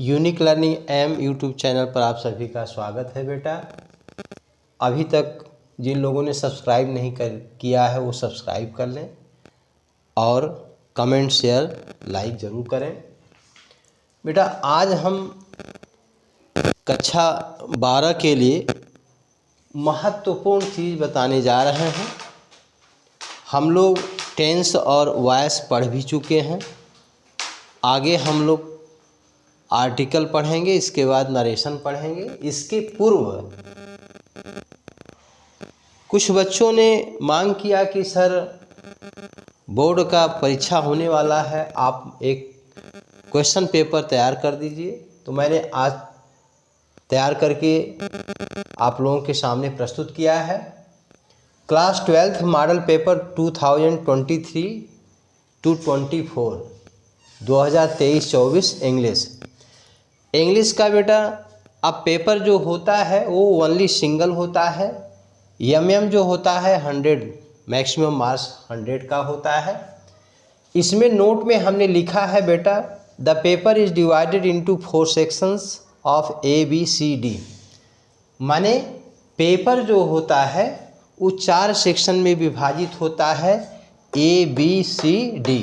Unique learning M YouTube channel पर आप सभी का स्वागत है बेटा। अभी तक जिन लोगों ने सब्सक्राइब नहीं किया है वो सब्सक्राइब कर लें और कमेंट शेयर लाइक ज़रूर करें। बेटा आज हम कक्षा 12 के लिए महत्वपूर्ण चीज़ बताने जा रहे हैं। हम लोग टेंस और वॉइस पढ़ भी चुके हैं। आगे हम लोग आर्टिकल पढ़ेंगे, इसके बाद नरेशन पढ़ेंगे। इसके पूर्व कुछ बच्चों ने मांग किया कि सर बोर्ड का परीक्षा होने वाला है, आप एक क्वेश्चन पेपर तैयार कर दीजिए। तो मैंने आज तैयार करके आप लोगों के सामने प्रस्तुत किया है। Class 12th model paper 2023 to 24 2023-24 English का बेटा अब पेपर जो होता है वो ओनली सिंगल होता है। एम जो होता है 100 मैक्सिमम मार्क्स 100 का होता है। इसमें नोट में हमने लिखा है बेटा the paper is divided into 4 sections of ABCD। माने पेपर जो होता है वो 4 सेक्शन में विभाजित होता है ABCD।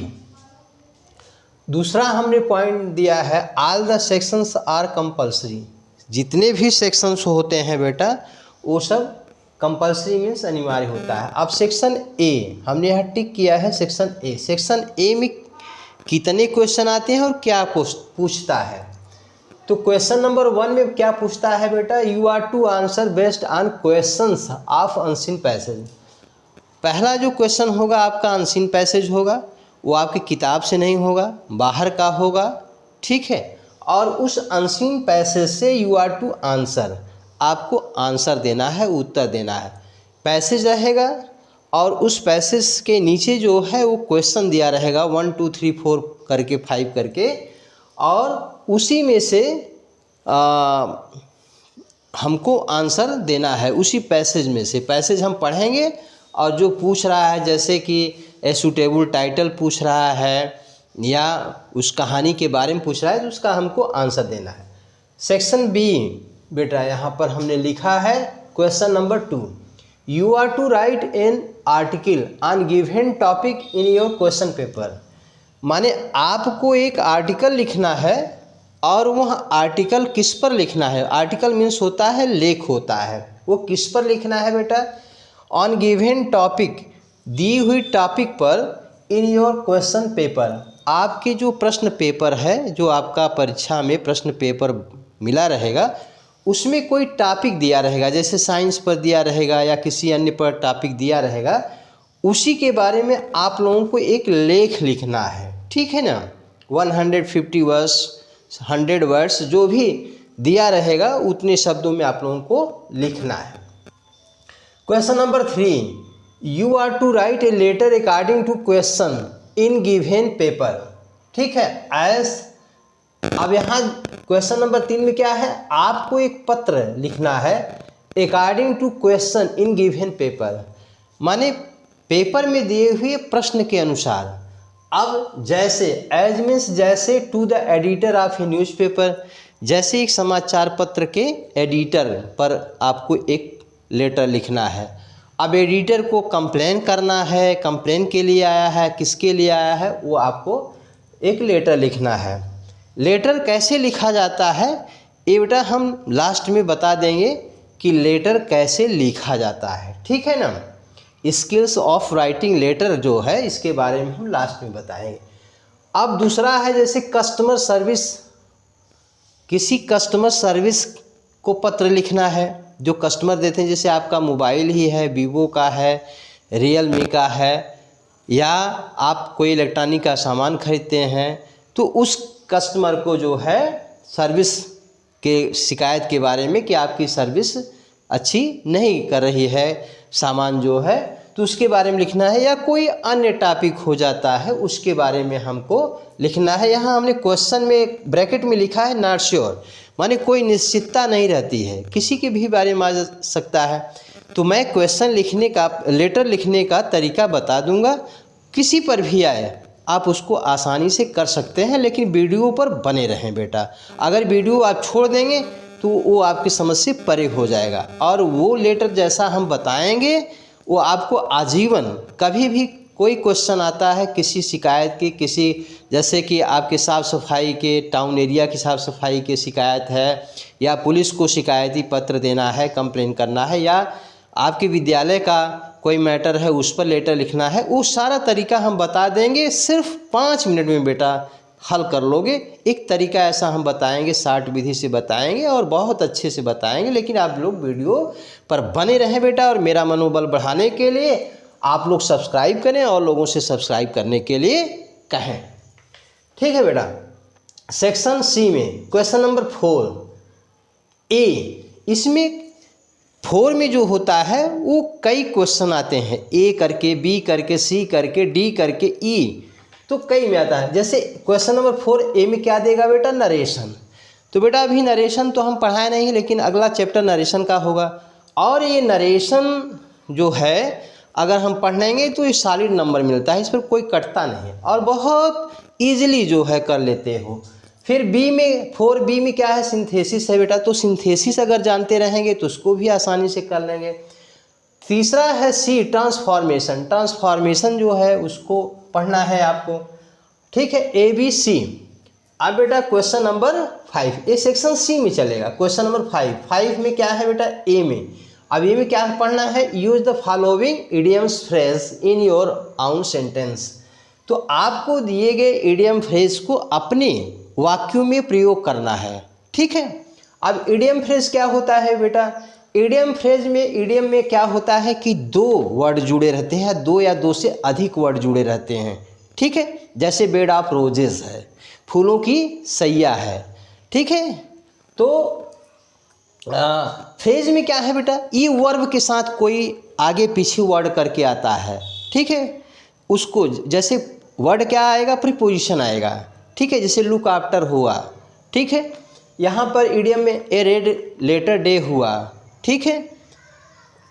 दूसरा हमने पॉइंट दिया है all the sections are compulsory. जितने भी सेक्शंस होते हैं बेटा वो सब कंपलसरी मीन्स अनिवार्य होता है। अब सेक्शन ए हमने यहाँ टिक किया है। सेक्शन ए में कितने क्वेश्चन आते हैं और क्या पूछता है। तो क्वेश्चन नंबर 1 में क्या पूछता है बेटा, you are to answer based on questions of unseen passage. पहला जो क्वेश्चन होगा आपका अनसीन पैसेज होगा, वो आपकी किताब से नहीं होगा, बाहर का होगा, ठीक है। और उस अनसीन पैसेज से यू आर टू आंसर, आपको आंसर देना है, उत्तर देना है। पैसेज रहेगा और उस पैसेज के नीचे जो है वो क्वेश्चन दिया रहेगा 1 2 3 4 करके 5 करके, और उसी में से हमको आंसर देना है। उसी पैसेज में से पैसेज हम पढ़ेंगे और जो पूछ रहा है जैसे कि ए सूटेबल टाइटल पूछ रहा है या उस कहानी के बारे में पूछ रहा है तो उसका हमको आंसर देना है। सेक्शन बी बेटा यहाँ पर हमने लिखा है question number 2, you are to write an article on given topic in your question paper. माने आपको एक आर्टिकल लिखना है और वह आर्टिकल किस पर लिखना है। आर्टिकल मीन्स होता है लेख होता है, वो किस पर लिखना है बेटा, ऑन गिवन टॉपिक, दी हुई टॉपिक पर, इन योर क्वेश्चन पेपर। आपके जो प्रश्न पेपर है, जो आपका परीक्षा में प्रश्न पेपर मिला रहेगा, उसमें कोई टॉपिक दिया रहेगा, जैसे साइंस पर दिया रहेगा या किसी अन्य पर टॉपिक दिया रहेगा, उसी के बारे में आप लोगों को एक लेख लिखना है, ठीक है ना। 150 वर्ड्स 100 वर्ड्स जो भी दिया रहेगा उतने शब्दों में आप लोगों को लिखना है। Question number 3, you are to write a letter according to question in given paper, ठीक है। अब यहाँ क्वेश्चन नंबर 3 में क्या है, आपको एक पत्र लिखना है according to question in given paper, माने पेपर में दिए हुए प्रश्न के अनुसार। अब जैसे एज मीन्स जैसे to the editor of a newspaper, जैसे एक समाचार पत्र के एडिटर पर आपको एक लेटर लिखना है। अब एडिटर को कंप्लेन करना है, कंप्लेन के लिए आया है, किसके लिए आया है, वो आपको एक लेटर लिखना है। लेटर कैसे लिखा जाता है ये बेटा हम लास्ट में बता देंगे कि लेटर कैसे लिखा जाता है, ठीक है ना। स्किल्स ऑफ राइटिंग लेटर जो है इसके बारे में हम लास्ट में बताएंगे। अब दूसरा है जैसे कस्टमर सर्विस, किसी कस्टमर सर्विस को पत्र लिखना है, जो कस्टमर देते हैं, जैसे आपका मोबाइल ही है, वीवो का है, रियलमी का है, या आप कोई इलेक्ट्रॉनिक का सामान खरीदते हैं, तो उस कस्टमर को जो है सर्विस के शिकायत के बारे में कि आपकी सर्विस अच्छी नहीं कर रही है, सामान जो है, तो उसके बारे में लिखना है। या कोई अन्य टॉपिक हो जाता है उसके बारे में हमको लिखना है। यहाँ हमने क्वेश्चन में ब्रैकेट में लिखा है नॉट श्योर, माने कोई निश्चितता नहीं रहती है, किसी के भी बारे में आ सकता है। तो मैं क्वेश्चन लिखने का, लेटर लिखने का तरीका बता दूंगा, किसी पर भी आए, आप उसको आसानी से कर सकते हैं, लेकिन वीडियो पर बने रहें बेटा। अगर वीडियो आप छोड़ देंगे तो वो आपकी समझ से परे हो जाएगा, और वो लेटर जैसा हम बताएंगे वो आपको आजीवन, कभी भी कोई क्वेश्चन आता है किसी शिकायत की, किसी जैसे कि आपके साफ़ सफाई के, टाउन एरिया की साफ़ सफाई की शिकायत है, या पुलिस को शिकायती पत्र देना है, कंप्लेन करना है, या आपके विद्यालय का कोई मैटर है उस पर लेटर लिखना है, वो सारा तरीका हम बता देंगे। सिर्फ 5 मिनट में बेटा हल कर लोगे। एक तरीका ऐसा हम बताएंगे, शार्ट विधि से बताएंगे और बहुत अच्छे से बताएंगे, लेकिन आप लोग वीडियो पर बने रहें बेटा। और मेरा मनोबल बढ़ाने के लिए आप लोग सब्सक्राइब करें और लोगों से सब्सक्राइब करने के लिए कहें, ठीक है बेटा। सेक्शन सी में क्वेश्चन नंबर 4 ए, इसमें 4 में जो होता है वो कई क्वेश्चन आते हैं, ए करके, बी करके, सी करके, डी करके, ई, तो कई में आता है। जैसे क्वेश्चन नंबर 4 ए में क्या देगा बेटा, नरेशन। तो बेटा अभी नरेशन तो हम पढ़ाए नहीं, लेकिन अगला चैप्टर नरेशन का होगा, और ये नरेशन जो है अगर हम पढ़ लेंगे तो ये सॉलिड नंबर मिलता है, इस पर कोई कटता नहीं और बहुत ईजिली जो है कर लेते हो। फिर बी में 4B में क्या है, सिंथेसिस है बेटा, तो सिंथेसिस अगर जानते रहेंगे तो उसको भी आसानी से कर लेंगे। तीसरा है सी, ट्रांसफॉर्मेशन। ट्रांसफॉर्मेशन जो है उसको पढ़ना है आपको, ठीक है, ABC। अब बेटा क्वेश्चन नंबर 5, ये सेक्शन सी में चलेगा। क्वेश्चन नंबर 5 में क्या है बेटा, ए में। अब ए में क्या पढ़ना है, use the following idioms phrase in your own sentence. तो आपको दिए गए इडियम फ्रेज को अपने वाक्यों में प्रयोग करना है, ठीक है। अब इडियम फ्रेज क्या होता है बेटा, इडियम फ्रेज में, इडियम में क्या होता है कि 2 वर्ड जुड़े रहते हैं, 2 या 2 से अधिक वर्ड जुड़े रहते हैं, ठीक है। जैसे बेड ऑफ रोजेस है, फूलों की सैया है, ठीक है। तो फ्रेज में क्या है बेटा, ई वर्ब के साथ कोई आगे पीछे वर्ड करके आता है, ठीक है। उसको जैसे वर्ड क्या आएगा, प्रीपोजिशन आएगा, ठीक है। जैसे लुक आफ्टर हुआ, ठीक है। यहाँ पर इडियम में ए रेड लेटर डे हुआ, ठीक है।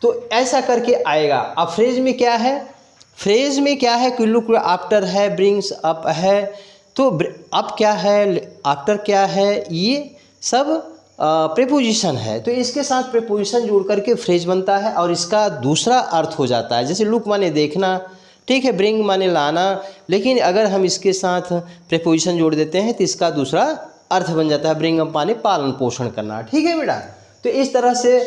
तो ऐसा करके आएगा। अब फ्रेज में क्या है, फ्रेज में क्या है कि लुक आफ्टर है, ब्रिंग्स अप है, तो अप क्या है, आफ्टर क्या है, ये सब प्रीपोजिशन है। तो इसके साथ प्रीपोजिशन जोड़ करके फ्रेज बनता है और इसका दूसरा अर्थ हो जाता है। जैसे लुक माने देखना, ठीक है, ब्रिंग माने लाना, लेकिन अगर हम इसके साथ प्रीपोजिशन जोड़ देते हैं तो इसका दूसरा अर्थ बन जाता है, ब्रिंग अप माने पालन पोषण करना, ठीक है बेटा। तो इस तरह से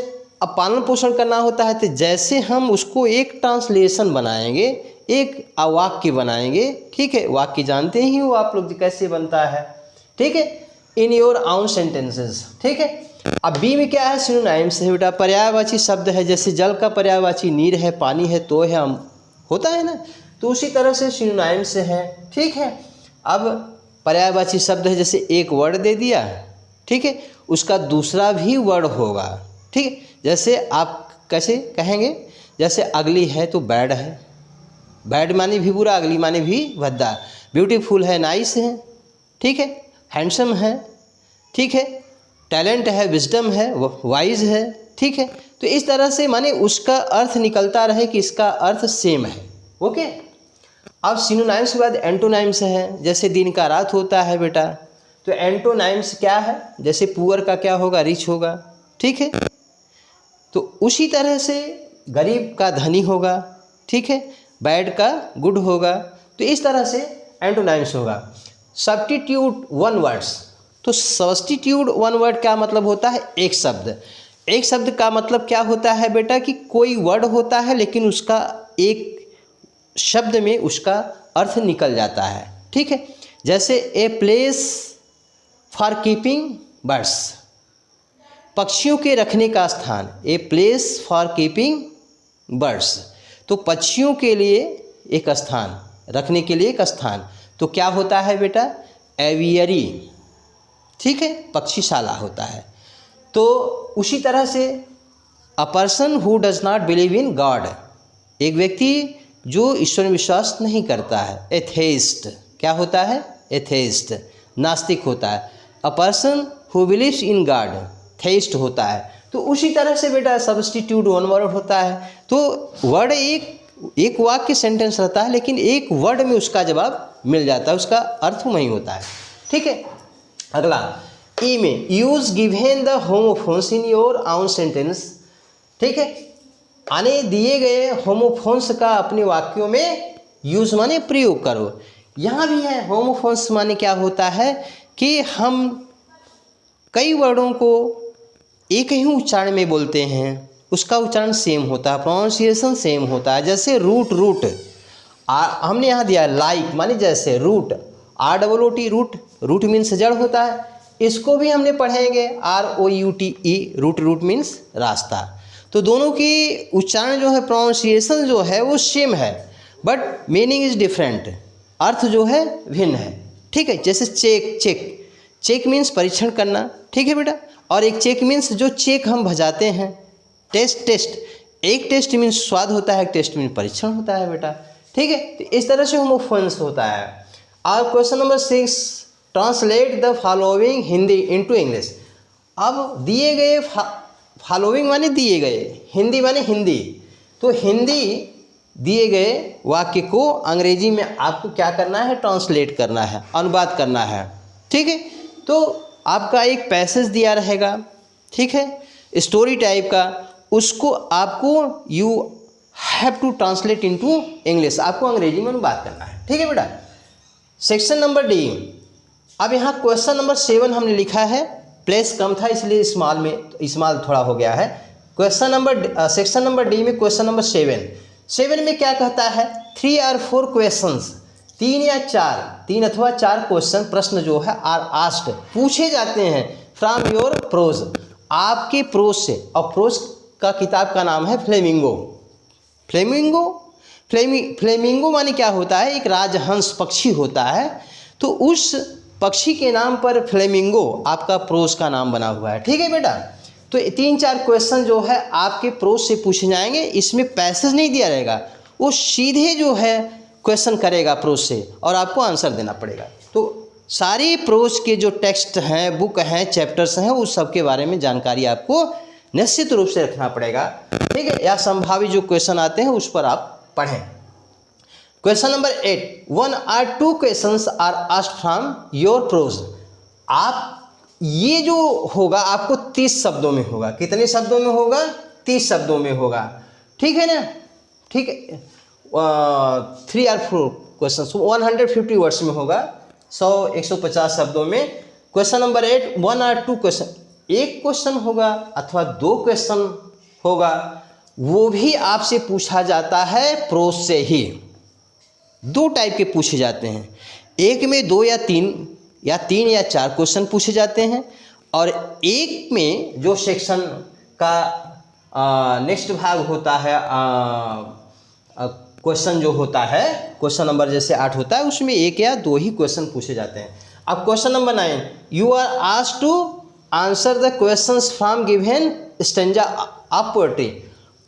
अब पालन पोषण करना होता है, तो जैसे हम उसको एक ट्रांसलेशन बनाएंगे, एक वाक्य बनाएंगे, ठीक है। वाक्य जानते ही हो आप लोग कैसे बनता है, ठीक है, इन योर ओन सेंटेंसेस, ठीक है। अब बी में क्या है, सिनोनिम्स है बेटा, पर्यायवाची शब्द है। जैसे जल का पर्यायवाची नीर है, पानी है, तो है, हम होता है ना, तो उसी तरह से सिनोनिम्स है, ठीक है। अब पर्यायवाची शब्द है, जैसे एक वर्ड दे दिया, ठीक है, उसका दूसरा भी वर्ड होगा, ठीक है। जैसे आप कैसे कहेंगे, जैसे अगली है तो बैड है, बैड माने भी बुरा, अगली माने भी भद्दा। ब्यूटीफुल है, नाइस है, ठीक है, हैंडसम है, ठीक है, टैलेंट है, विजडम है, वाइज है, ठीक है। तो इस तरह से माने उसका अर्थ निकलता रहे कि इसका अर्थ सेम है, ओके। अब सिनोनिम्स के बाद एंटोनिम्स है। जैसे दिन का रात होता है बेटा, तो एंटोनिम्स क्या है, जैसे पुअर का क्या होगा, रिच होगा, ठीक है। तो उसी तरह से गरीब का धनी होगा, ठीक है, बैड का गुड होगा। तो इस तरह से एंटोनिम्स होगा। सब्स्टिट्यूट वन वर्ड्स, तो सब्स्टिट्यूट वन वर्ड क्या मतलब होता है, एक शब्द। एक शब्द का मतलब क्या होता है बेटा कि कोई वर्ड होता है लेकिन उसका एक शब्द में उसका अर्थ निकल जाता है, ठीक है। जैसे a place for keeping birds, पक्षियों के रखने का स्थान, a place for keeping birds, तो पक्षियों के लिए एक स्थान, रखने के लिए एक स्थान। तो क्या होता है बेटा, एवियरी, ठीक है, पक्षीशाला होता है। तो उसी तरह से अ person who does not believe in God, एक व्यक्ति जो ईश्वर में विश्वास नहीं करता है, एथेइस्ट क्या होता है, एथेइस्ट नास्तिक होता है। A person who believes in God theist होता है। तो उसी तरह से बेटा सब्स्टिट्यूट वन वर्ड होता है। तो वर्ड एक वाक्य सेंटेंस रहता है, लेकिन एक वर्ड में उसका जवाब मिल जाता है, उसका अर्थ वही होता है। ठीक है, अगला ई में use given the homophones in your आउन सेंटेंस। ठीक है, आने दिए गए होमोफोन्स का अपने वाक्यों में यूज माने प्रयोग करो। यहाँ भी है होमोफोन्स माने क्या होता है कि हम कई वर्डों को एक ही उच्चारण में बोलते हैं, उसका उच्चारण सेम होता है, प्रोनाउंसिएशन सेम होता है। जैसे रूट, रूट हमने यहाँ दिया लाइक माने जैसे root, ROOT root, root means जड़ होता है, इसको भी हमने पढ़ेंगे ROUTE रूट, रूट मीन्स रास्ता। तो दोनों की उच्चारण जो है, प्रोनाउंसिएशन जो है वो सेम है, बट मीनिंग इज डिफरेंट, अर्थ जो है भिन्न है। ठीक है, जैसे चेक, चेक, चेक मीन्स परीक्षण करना। ठीक है बेटा, और एक चेक मीन्स जो चेक हम बजाते हैं, टेस्ट, टेस्ट, एक टेस्ट मीन्स स्वाद होता है, एक टेस्ट मीन्स परीक्षण होता है बेटा। ठीक है, तो इस तरह से होमोफोन्स होता है। और question number 6, translate the following Hindi into English. अब दिए गए फॉलोइंग माने दिए गए, हिंदी माने हिंदी, तो हिंदी दिए गए वाक्य को अंग्रेजी में आपको क्या करना है, ट्रांसलेट करना है, अनुवाद करना है। ठीक है, तो आपका एक पैसेज दिया रहेगा, ठीक है, स्टोरी टाइप का, उसको आपको you have to translate into English, आपको अंग्रेजी में अनुवाद करना है। ठीक है बेटा। सेक्शन नंबर डी, अब यहाँ क्वेश्चन नंबर 7 हमने लिखा है, प्लेस कम था इसलिए स्मॉल में, स्मॉल थोड़ा हो गया है। सेक्शन नंबर डी में क्वेश्चन नंबर 7 में क्या कहता है, 3 or 4 क्वेश्चंस, 3 या 4, 3 अथवा 4 क्वेश्चन, प्रश्न जो है आर आस्क्ड, पूछे जाते हैं फ्रॉम योर प्रोज, आपके प्रोज से। और प्रोज का किताब का नाम है फ्लेमिंगो। फ्लेमिंगो, फ्लेमिंगो माने क्या होता है, एक राजहंस पक्षी होता है, तो उस पक्षी के नाम पर फ्लेमिंगो आपका प्रोज का नाम बना हुआ है। ठीक है बेटा, तो 3-4 क्वेश्चन जो है आपके प्रोज से पूछे जाएंगे, इसमें पैसेज नहीं दिया रहेगा, वो सीधे जो है क्वेश्चन करेगा प्रोज से और आपको आंसर देना पड़ेगा। तो सारे प्रोज के जो टेक्स्ट हैं, बुक हैं, चैप्टर्स हैं, उस सब के बारे में जानकारी आपको निश्चित रूप से रखना पड़ेगा। ठीक है, या संभावित जो क्वेश्चन आते हैं उस पर आप पढ़ें। Question number 8, 1 or 2 questions are asked from your prose. आप ये जो होगा आपको 30 शब्दों में होगा। कितने शब्दों में होगा, 30 शब्दों में होगा। ठीक है ना, ठीक है, 3 or 4 क्वेश्चन 150 वर्ड्स में होगा, 150 शब्दों में। क्वेश्चन नंबर 8, 1 or 2 क्वेश्चन, एक क्वेश्चन होगा अथवा 2 क्वेश्चन होगा, वो भी आपसे पूछा जाता है प्रोज से ही। 2 टाइप के पूछे जाते हैं, एक में 2 या 3 या 4 क्वेश्चन पूछे जाते हैं, और एक में जो सेक्शन का नेक्स्ट भाग होता है, क्वेश्चन जो होता है, क्वेश्चन नंबर जैसे 8 होता है, उसमें 1 या 2 ही क्वेश्चन पूछे जाते हैं। अब question number 9, you are asked to answer the questions from given stanza of poetry.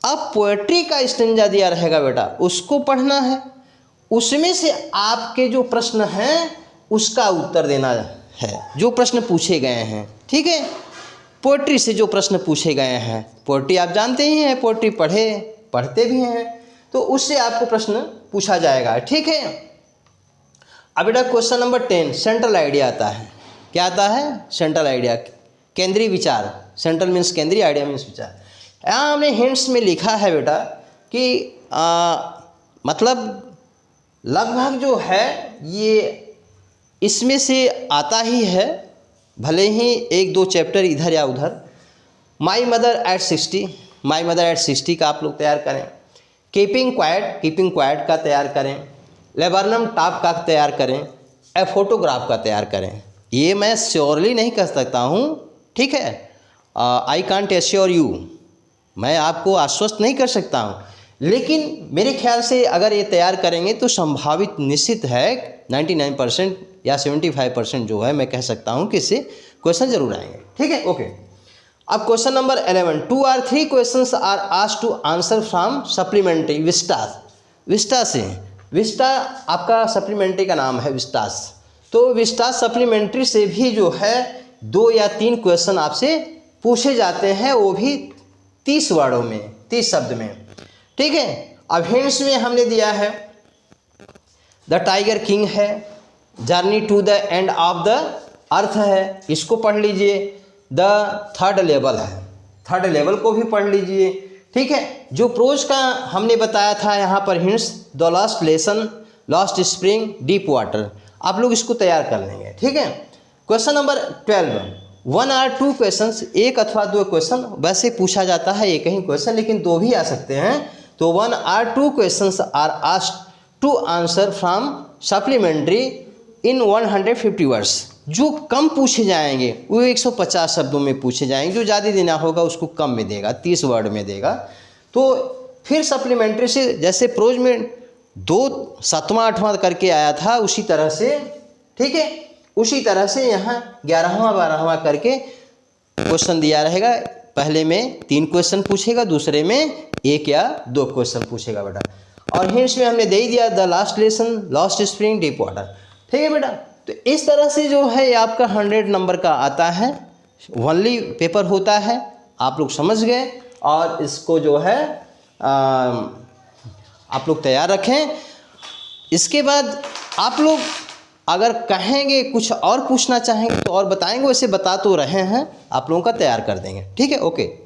अब पोएट्री का स्टेंजा दिया रहेगा बेटा, उसको पढ़ना है, उसमें से आपके जो प्रश्न हैं उसका उत्तर देना है, जो प्रश्न पूछे गए हैं। ठीक है, पोएट्री से जो प्रश्न पूछे गए हैं, पोएट्री आप जानते ही हैं, पोएट्री पढ़ते भी हैं, तो उससे आपको प्रश्न पूछा जाएगा। ठीक है, अब बेटा क्वेश्चन नंबर 10, सेंट्रल आइडिया आता है। क्या आता है, सेंट्रल आइडिया, केंद्रीय विचार। सेंट्रल मीन्स केंद्रीय, आइडिया मीन्स विचार। यहाँ हमने हिंट्स में लिखा है बेटा कि मतलब लगभग जो है ये इसमें से आता ही है, भले ही 1-2 चैप्टर इधर या उधर। My mother eight 60, my mother eight 60 का आप लोग तैयार करें। कीपिंग क्वाइट का तैयार करें। लेबरनम टॉप का तैयार करें। ए फोटोग्राफ का तैयार करें। ये मैं श्योरली नहीं कह सकता हूँ, ठीक है, आई कांट एश्योर यू, मैं आपको आश्वस्त नहीं कर सकता हूँ, लेकिन मेरे ख्याल से अगर ये तैयार करेंगे तो संभावित निश्चित है 99% या 75% जो है मैं कह सकता हूँ कि इससे क्वेश्चन जरूर आएंगे। ठीक है, ओके। अब question number 11, 2 or 3 questions are asked to answer from supplementary vistas. Vista से, विस्टा आपका सप्लीमेंट्री का नाम है विस्टास, तो विस्टास सप्लीमेंट्री से भी जो है 2 या 3 क्वेश्चन आपसे पूछे जाते हैं, वो भी 30 वर्डों में, 30 शब्द में। ठीक है, अब हिंट्स में हमने दिया है द टाइगर किंग है, journey to the end of the earth है, इसको पढ़ लीजिए। द थर्ड लेवल है, थर्ड लेवल को भी पढ़ लीजिए। ठीक है, जो प्रोज का हमने बताया था यहाँ पर hints, the last lesson, last spring, deep water, आप लोग इसको तैयार कर लेंगे। ठीक है, क्वेश्चन नंबर 12, 1 or 2 क्वेश्चन, एक अथवा दो क्वेश्चन, वैसे पूछा जाता है एक ही क्वेश्चन लेकिन दो भी आ सकते हैं। तो 1 or 2 questions are asked to answer from supplementary in 150 words. जो कम पूछे जाएंगे वो 150 शब्दों में पूछे जाएंगे, जो ज़्यादा देना होगा उसको कम में देगा, 30 वर्ड में देगा। तो फिर सप्लीमेंट्री से जैसे प्रोज में 2 7वां 8वां करके आया था उसी तरह से, ठीक है, उसी तरह से यहाँ 11वां 12वां करके क्वेश्चन दिया रहेगा। पहले में 3 क्वेश्चन पूछेगा, दूसरे में 1 या 2 क्वेश्चन पूछेगा बेटा। और हिंट्स में हमने दे ही दिया, the last lesson, last spring, deep water. ठीक है बेटा, तो इस तरह से जो है ये आपका 100 नंबर का आता है, ओनली पेपर होता है, आप लोग समझ गए। और इसको जो है आप लोग तैयार रखें। इसके बाद आप लोग अगर कहेंगे कुछ और पूछना चाहेंगे तो और बताएंगे, वैसे बता तो रहे हैं, आप लोगों का तैयार कर देंगे। ठीक है, ओके।